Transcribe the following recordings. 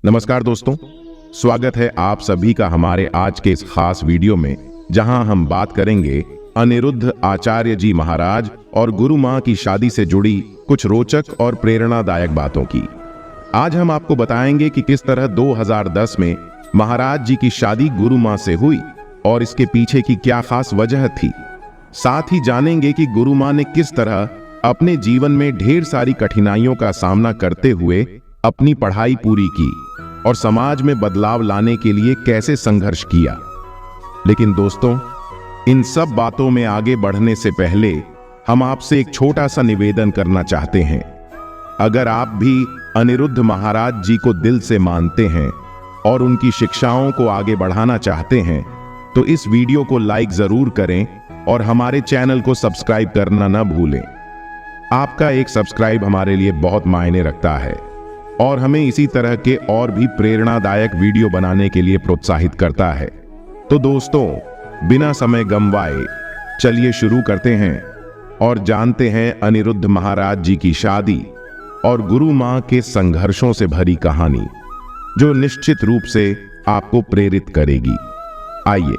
नमस्कार दोस्तों, स्वागत है आप सभी का हमारे आज के इस खास वीडियो में, जहां हम बात करेंगे अनिरुद्ध आचार्य जी महाराज और गुरु मां की शादी से जुड़ी कुछ रोचक और प्रेरणादायक बातों की। आज हम आपको बताएंगे कि किस तरह 2010 में महाराज जी की शादी गुरु मां से हुई और इसके पीछे की क्या खास वजह थी। साथ ही जानेंगे कि गुरु मां ने किस तरह अपने जीवन में ढेर सारी कठिनाइयों का सामना करते हुए अपनी पढ़ाई पूरी की और समाज में बदलाव लाने के लिए कैसे संघर्ष किया। लेकिन दोस्तों, इन सब बातों में आगे बढ़ने से पहले हम आपसे एक छोटा सा निवेदन करना चाहते हैं। अगर आप भी अनिरुद्ध महाराज जी को दिल से मानते हैं और उनकी शिक्षाओं को आगे बढ़ाना चाहते हैं, तो इस वीडियो को लाइक जरूर करें और हमारे चैनल को सब्सक्राइब करना न भूलें। आपका एक सब्सक्राइब हमारे लिए बहुत मायने रखता है और हमें इसी तरह के और भी प्रेरणादायक वीडियो बनाने के लिए प्रोत्साहित करता है। तो दोस्तों, बिना समय गंवाए चलिए शुरू करते हैं और जानते हैं अनिरुद्ध महाराज जी की शादी और गुरु मां के संघर्षों से भरी कहानी, जो निश्चित रूप से आपको प्रेरित करेगी। आइए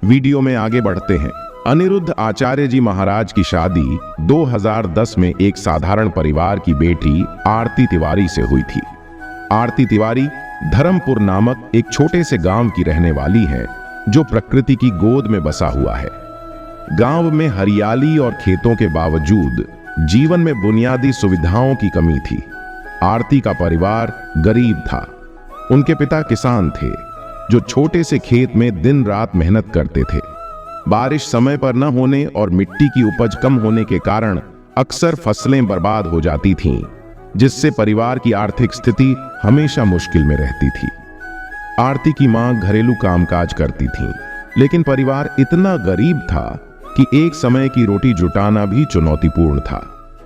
वीडियो में आगे बढ़ते हैं। अनिरुद्ध आचार्य जी महाराज की शादी 2010 में एक साधारण परिवार की बेटी आरती तिवारी से हुई थी। आरती तिवारी धर्मपुर नामक एक छोटे से गांव की रहने वाली है, जो प्रकृति की गोद में बसा हुआ है। गांव में हरियाली और खेतों के बावजूद जीवन में बुनियादी सुविधाओं की कमी थी। आरती का परिवार गरीब था। उनके पिता किसान थे, जो छोटे से खेत में दिन रात मेहनत करते थे। बारिश समय पर न होने और मिट्टी की उपज कम होने के कारण अक्सर फसलें बर्बाद हो जाती थीं, जिससे परिवार की आर्थिक स्थिति हमेशा मुश्किल में रहती थी। आरती की मां घरेलू कामकाज करती थीं, लेकिन परिवार इतना गरीब था कि एक समय की रोटी जुटाना भी चुनौतीपूर्ण था।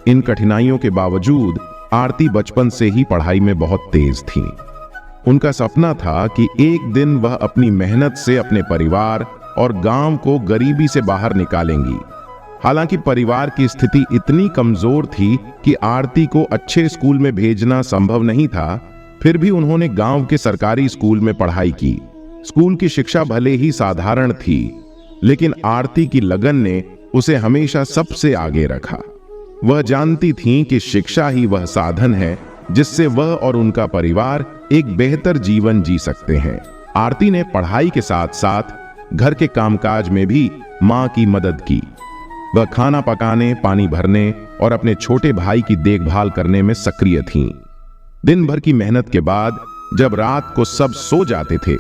इन कठिनाइयों के बावजूद आरती बचपन से ही पढ़ाई में बहुत तेज थीं। उनका सपना था कि एक दिन वह अपनी मेहनत से अपने परिवार और गांव को गरीबी से बाहर निकालेंगी। हालांकि परिवार की स्थिति इतनी कमजोर थी कि आरती को अच्छे स्कूल में भेजना संभव नहीं था, फिर भी उन्होंने गांव के सरकारी स्कूल में पढ़ाई की। स्कूल की शिक्षा भले ही साधारण थी, लेकिन आरती की लगन ने उसे हमेशा सबसे आगे रखा। वह जानती थीं कि शिक्षा ही वह साधन है जिससे वह और उनका परिवार एक बेहतर जीवन जी सकते हैं। आरती ने पढ़ाई के साथ साथ घर के कामकाज में भी मां की मदद की। वह खाना पकाने, पानी भरने और अपने छोटे भाई की देखभाल करने में सक्रिय थीं। दिन भर की मेहनत के बाद जब रात को सब सो जाते थे,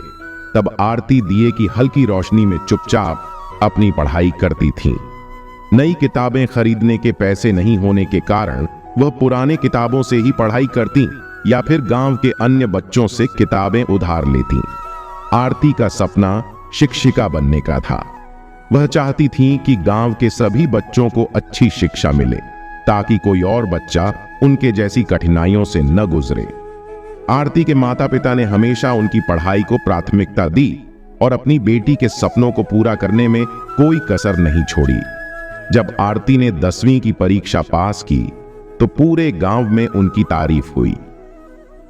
तब आरती दिए की हल्की रोशनी में चुपचाप अपनी पढ़ाई करती थीं। नई किताबें खरीदने के पैसे नहीं होने के कारण वह पुराने किताबों से ही पढ़ाई करती या फिर गांव के अन्य बच्चों से किताबें उधार लेती। आरती का सपना शिक्षिका बनने का था। वह चाहती थीं कि गांव के सभी बच्चों को अच्छी शिक्षा मिले, ताकि कोई और बच्चा उनके जैसी कठिनाइयों से न गुजरे। आरती के माता पिता ने हमेशा उनकी पढ़ाई को प्राथमिकता दी और अपनी बेटी के सपनों को पूरा करने में कोई कसर नहीं छोड़ी। जब आरती ने 10वीं की परीक्षा पास की, तो पूरे गांव में उनकी तारीफ हुई।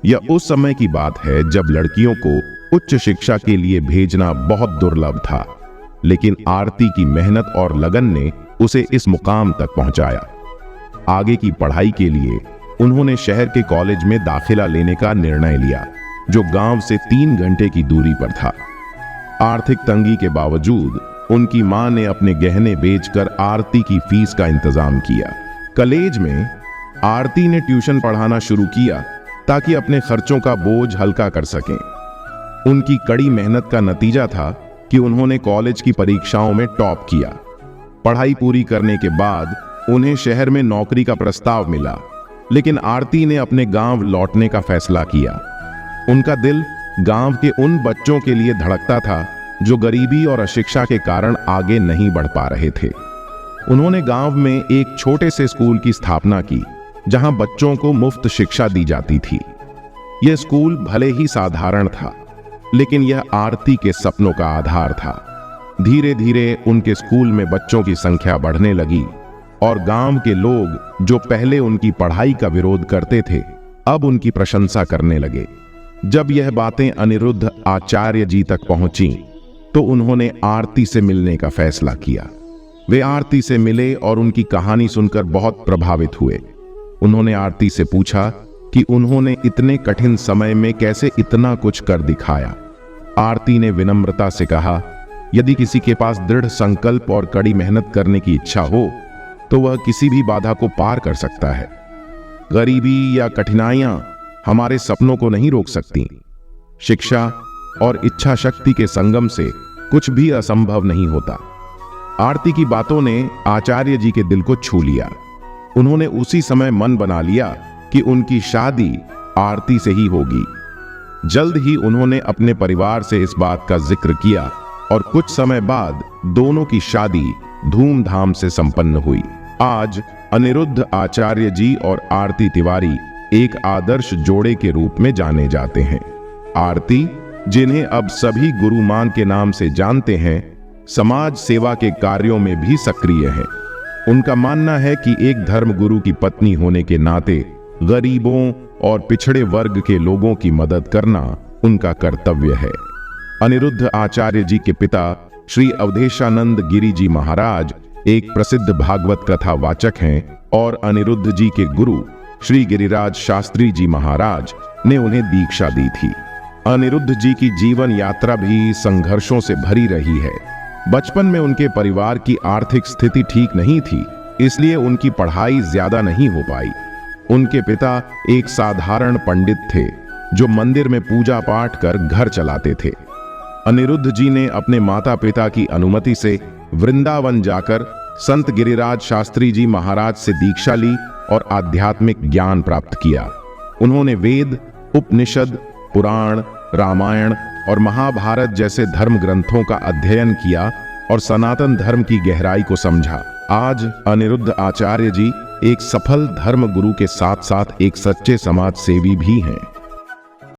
यह उस समय की बात है जब लड़कियों को उच्च शिक्षा के लिए भेजना बहुत दुर्लभ था, लेकिन आरती की मेहनत और लगन ने उसे इस मुकाम तक पहुंचाया। आगे की पढ़ाई के लिए उन्होंने शहर के कॉलेज में दाखिला लेने का निर्णय लिया, जो गांव से 3 घंटे की दूरी पर था। आर्थिक तंगी के बावजूद उनकी मां ने अपने गहने बेचकर आरती की फीस का इंतजाम किया। कॉलेज में आरती ने ट्यूशन पढ़ाना शुरू किया ताकि अपने खर्चों का बोझ हल्का कर सकें। उनकी कड़ी मेहनत का नतीजा था कि उन्होंने कॉलेज की परीक्षाओं में टॉप किया। पढ़ाई पूरी करने के बाद उन्हें शहर में नौकरी का प्रस्ताव मिला, लेकिन आरती ने अपने गांव लौटने का फैसला किया। उनका दिल गांव के उन बच्चों के लिए धड़कता था जो गरीबी और अशिक्षा के कारण आगे नहीं बढ़ पा रहे थे। उन्होंने गांव में एक छोटे से स्कूल की स्थापना की, जहां बच्चों को मुफ्त शिक्षा दी जाती थी। यह स्कूल भले ही साधारण था, लेकिन यह आरती के सपनों का आधार था। धीरे धीरे उनके स्कूल में बच्चों की संख्या बढ़ने लगी और गांव के लोग जो पहले उनकी पढ़ाई का विरोध करते थे, अब उनकी प्रशंसा करने लगे। जब यह बातें अनिरुद्ध आचार्य जी तक पहुंची तो उन्होंने आरती से मिलने का फैसला किया। वे आरती से मिले और उनकी कहानी सुनकर बहुत प्रभावित हुए। उन्होंने आरती से पूछा कि उन्होंने इतने कठिन समय में कैसे इतना कुछ कर दिखाया। आरती ने विनम्रता से कहा, यदि किसी के पास दृढ़ संकल्प और कड़ी मेहनत करने की इच्छा हो तो वह किसी भी बाधा को पार कर सकता है। गरीबी या कठिनाइयां हमारे सपनों को नहीं रोक सकती। शिक्षा और इच्छा शक्ति के संगम से कुछ भी असंभव नहीं होता। आरती की बातों ने आचार्य जी के दिल को छू लिया। उन्होंने उसी समय मन बना लिया कि उनकी शादी आरती से ही होगी। जल्द ही उन्होंने अपने परिवार से इस बात का जिक्र किया और कुछ समय बाद दोनों की शादी धूमधाम से संपन्न हुई। आज अनिरुद्ध आचार्य जी और आरती तिवारी एक आदर्श जोड़े के रूप में जाने जाते हैं। आरती, जिन्हें अब सभी गुरु मान के नाम से जानते हैं, समाज सेवा के कार्यों में भी सक्रिय हैं। उनका मानना है कि एक धर्मगुरु की पत्नी होने के नाते गरीबों और पिछड़े वर्ग के लोगों की मदद करना उनका कर्तव्य है। अनिरुद्ध आचार्य जी के पिता श्री अवधेशानंद गिरी जी महाराज एक प्रसिद्ध भागवत कथा वाचक हैं और अनिरुद्ध जी के गुरु श्री गिरिराज शास्त्री जी महाराज ने उन्हें दीक्षा दी थी। अनिरुद्ध जी की जीवन यात्रा भी संघर्षों से भरी रही है। बचपन में उनके परिवार की आर्थिक स्थिति ठीक नहीं थी, इसलिए उनकी पढ़ाई ज्यादा नहीं हो पाई। उनके पिता एक साधारण पंडित थे जो मंदिर में पूजा पाठ कर घर चलाते थे। अनिरुद्ध जी ने अपने माता पिता की अनुमति से वृंदावन जाकर संत गिरिराज शास्त्री जी महाराज से दीक्षा ली और आध्यात्मिक ज्ञान प्राप्त किया। उन्होंने वेद, उपनिषद, पुराण, रामायण और महाभारत जैसे धर्म ग्रंथों का अध्ययन किया और सनातन धर्म की गहराई को समझा। आज अनिरुद्ध आचार्य जी एक सफल धर्म गुरु के साथ साथ एक सच्चे समाज सेवी भी हैं।